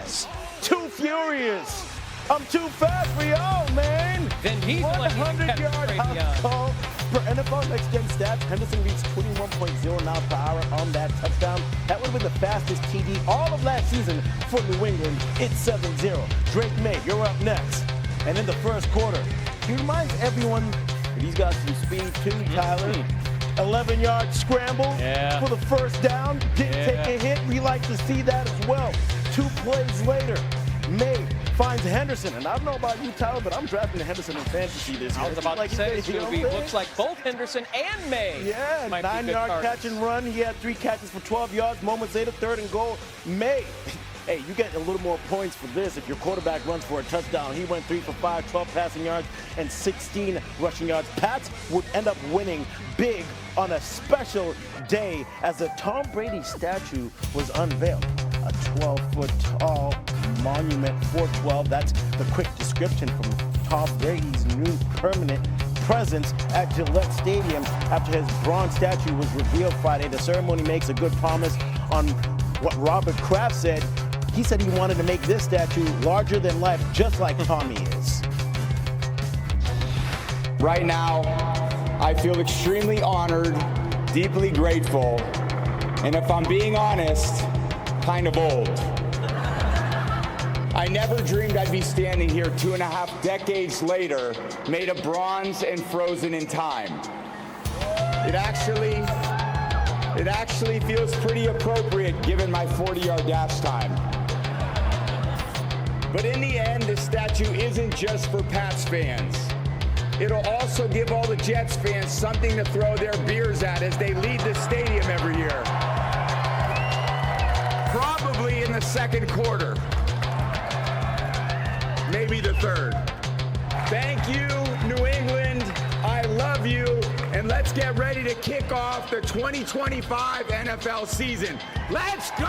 furious. Too furious. I'm too fast for y'all, man. Then he's 100-yard house call. For NFL Next Gen stats, Henderson reached 21.0 miles per hour on that touchdown. That would have been the fastest TD all of last season for New England. It's 7-0. Drake May, you're up next. And in the first quarter, he reminds everyone that he's got some speed too, Tyler. 11-yard scramble for the first down. Didn't take a hit. We like to see that as well. 2 plays later, May finds Henderson. And I don't know about you, Tyler, but I'm drafting Henderson in fantasy this year. I was about to say, it's going to be, looks like both Henderson and May. Yeah, 9-yard catch and run. He had 3 catches for 12 yards. Moments later, 3rd and goal. May. Hey, you get a little more points for this if your quarterback runs for a touchdown. He went 3 for 5, 12 passing yards, and 16 rushing yards. Pats would end up winning big on a special day as a Tom Brady statue was unveiled. A 12-foot tall monument for 12. That's the quick description from Tom Brady's new permanent presence at Gillette Stadium after his bronze statue was revealed Friday. The ceremony makes a good promise on what Robert Kraft said. He said he wanted to make this statue larger than life, just like Tommy is. Right now, I feel extremely honored, deeply grateful, and if I'm being honest, kind of old. I never dreamed I'd be standing here 2.5 decades later, made of bronze and frozen in time. It actually feels pretty appropriate given my 40-yard dash time. But in the end, this statue isn't just for Pats fans. It'll also give all the Jets fans something to throw their beers at as they lead the stadium every year. Probably in the second quarter. Maybe the third. Thank you, New England. I love you. And let's get ready to kick off the 2025 NFL season. Let's go!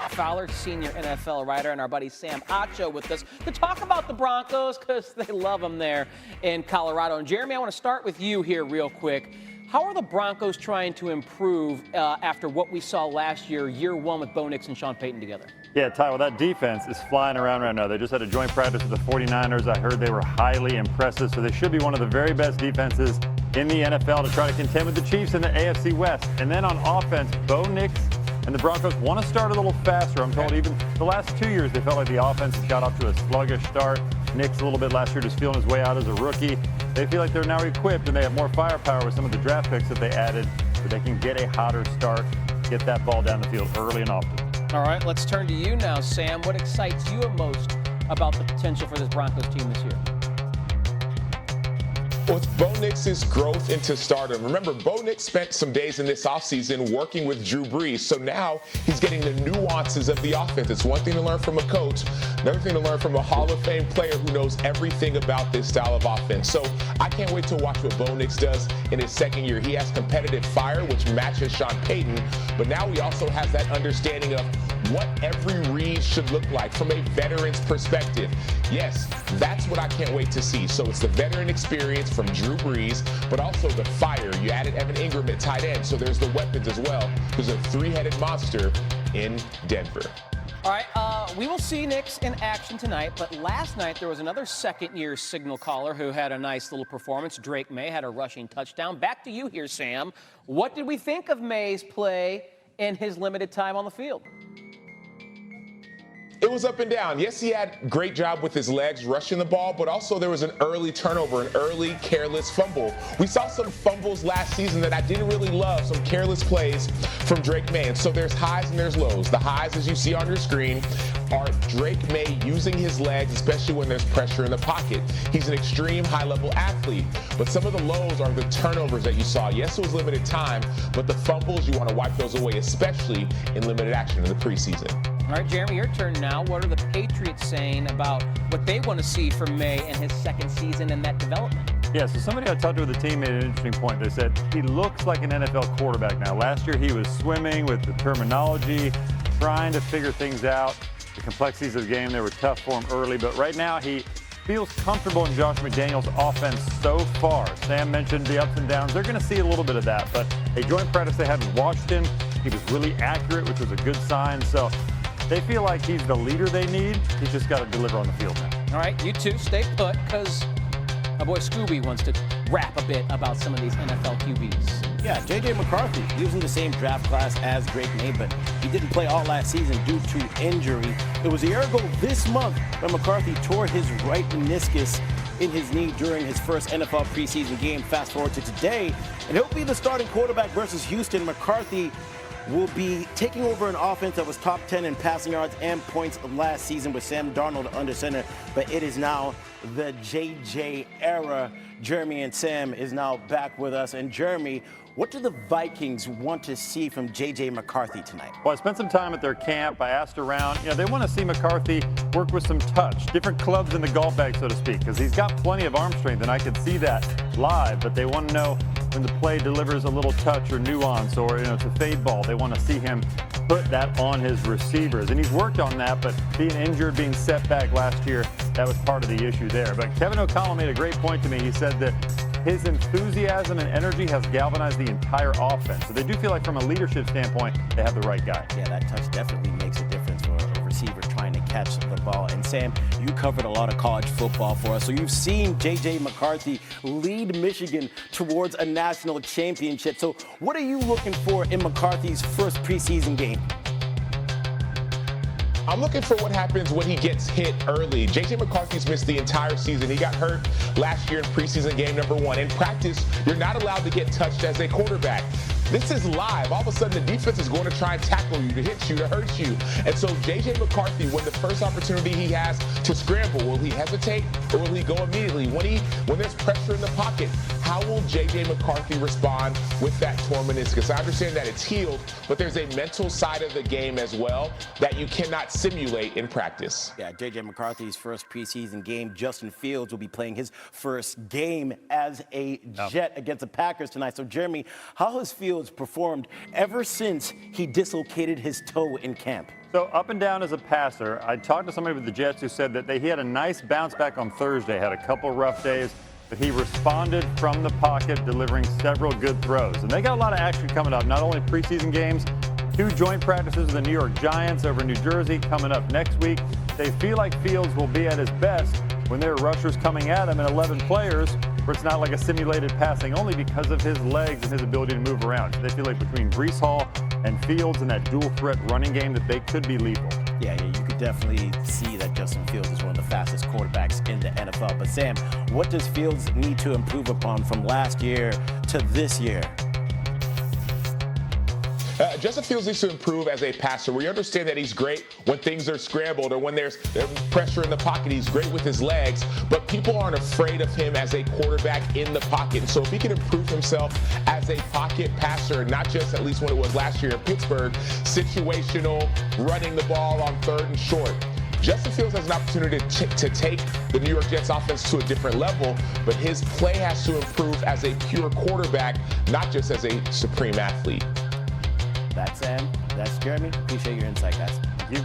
Fowler, senior NFL writer, and our buddy Sam Acho with us to talk about the Broncos because they love them there in Colorado. And Jeremy, I want to start with you here real quick. How are the Broncos trying to improve after what we saw last year 1 with Bo Nix and Sean Payton together? Yeah, Tyler, that defense is flying around right now. They just had a joint practice with the 49ers. I heard they were highly impressive, so they should be one of the very best defenses in the NFL to try to contend with the Chiefs in the AFC West. And then on offense, Bo Nix and the Broncos want to start a little faster. I'm told even the last 2 years they felt like the offense has got off to a sluggish start. Nix a little bit last year just feeling his way out as a rookie. They feel like they're now equipped and they have more firepower with some of the draft picks that they added so they can get a hotter start, get that ball down the field early and often. All right, let's turn to you now, Sam. What excites you most about the potential for this Broncos team this year? With Bo Nix's growth into stardom. Remember, Bo Nix spent some days in this offseason working with Drew Brees, so now he's getting the nuances of the offense. It's one thing to learn from a coach, another thing to learn from a Hall of Fame player who knows everything about this style of offense. So I can't wait to watch what Bo Nix does in his second year. He has competitive fire, which matches Sean Payton, but now he also has that understanding of what every read should look like from a veteran's perspective. Yes, that's what I can't wait to see. So it's the veteran experience from Drew Brees, but also the fire. You added Evan Ingram at tight end, so there's the weapons as well. There's a 3-headed monster in Denver. All right, we will see Nix in action tonight, but last night there was another second-year signal caller who had a nice little performance. Drake May had a rushing touchdown. Back to you here, Sam. What did we think of May's play in his limited time on the field? It was up and down. Yes, he had a great job with his legs rushing the ball, but also there was an early turnover, an early careless fumble. We saw some fumbles last season that I didn't really love, some careless plays from Drake May. And so there's highs and there's lows. The highs, as you see on your screen, are Drake May using his legs, especially when there's pressure in the pocket. He's an extreme high-level athlete, but some of the lows are the turnovers that you saw. Yes, it was limited time, but the fumbles, you want to wipe those away, especially in limited action in the preseason. All right, Jeremy, your turn now. What are the Patriots saying about what they want to see from May in his second season and that development? Yeah, so somebody I talked to with the team made an interesting point. They said he looks like an NFL quarterback now. Last year he was swimming with the terminology, trying to figure things out. The complexities of the game, they were tough for him early, but right now he feels comfortable in Josh McDaniels' offense so far. Sam mentioned the ups and downs. They're going to see a little bit of that, but a joint practice they had with Washington, he was really accurate, which was a good sign. So They feel like he's the leader they need. He's just got to deliver on the field now. All right, you two stay put, because my boy Scooby wants to rap a bit about some of these NFL QBs. Yeah, J.J. McCarthy, he was in the same draft class as Drake May, but he didn't play all last season due to injury. It was a year ago this month when McCarthy tore his right meniscus in his knee during his first NFL preseason game. Fast forward to today, and he'll be the starting quarterback versus Houston. McCarthy will be taking over an offense that was top 10 in passing yards and points last season with Sam Darnold under center, but it is now the JJ era. Jeremy and Sam is now back with us. And Jeremy, what do the Vikings want to see from J.J. McCarthy tonight? Well, I spent some time at their camp. I asked around. They want to see McCarthy work with some touch, different clubs in the golf bag, so to speak, because he's got plenty of arm strength, and I could see that live. But they want to know when the play delivers a little touch or nuance, or it's a fade ball. They want to see him put that on his receivers, and he's worked on that. But being injured, being set back last year, that was part of the issue there. But Kevin O'Connell made a great point to me. He said that his enthusiasm and energy has galvanized the entire offense. So they do feel like from a leadership standpoint, they have the right guy. Yeah, that touch definitely makes a difference for a receiver trying to catch the ball. And Sam, you covered a lot of college football for us. So you've seen J.J. McCarthy lead Michigan towards a national championship. So what are you looking for in McCarthy's first preseason game? I'm looking for what happens when he gets hit early. J.J. McCarthy's missed the entire season. He got hurt last year in preseason game number 1. In practice, you're not allowed to get touched as a quarterback. This is live. All of a sudden, the defense is going to try and tackle you, to hit you, to hurt you. And so J.J. McCarthy, when the first opportunity he has to scramble, will he hesitate or will he go immediately? When there's pressure in the pocket, how will J.J. McCarthy respond with that torn meniscus? I understand that it's healed, but there's a mental side of the game as well that you cannot simulate in practice. Yeah, J.J. McCarthy's first preseason game. Justin Fields will be playing his first game as a Jet against the Packers tonight. So, Jeremy, how has Fields performed ever since he dislocated his toe in camp? So up and down as a passer. I talked to somebody with the Jets who said that he had a nice bounce back on Thursday, had a couple rough days, but he responded from the pocket, delivering several good throws. And they got a lot of action coming up, not only preseason games, 2 joint practices with the New York Giants over New Jersey coming up next week. They feel like Fields will be at his best when there are rushers coming at him and 11 players, where it's not like a simulated passing, only because of his legs and his ability to move around. So they feel like between Breece Hall and Fields and that dual threat running game that they could be lethal. Yeah, you could definitely see that Justin Fields is one of the fastest quarterbacks in the NFL. But Sam, what does Fields need to improve upon from last year to this year? Justin Fields needs to improve as a passer. We understand that he's great when things are scrambled or when there's pressure in the pocket. He's great with his legs, but people aren't afraid of him as a quarterback in the pocket. And so if he can improve himself as a pocket passer, not just at least when it was last year in Pittsburgh, situational, running the ball on 3rd and short. Justin Fields has an opportunity to take the New York Jets offense to a different level, but his play has to improve as a pure quarterback, not just as a supreme athlete. That's Sam. That's Jeremy. Appreciate your insight, guys. Thank you.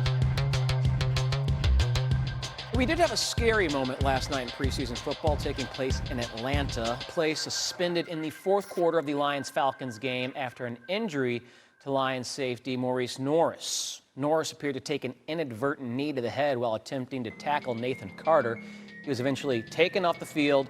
We did have a scary moment last night in preseason football taking place in Atlanta. Play suspended in the 4th quarter of the Lions-Falcons game after an injury to Lions safety Maurice Norris. Norris appeared to take an inadvertent knee to the head while attempting to tackle Nathan Carter. He was eventually taken off the field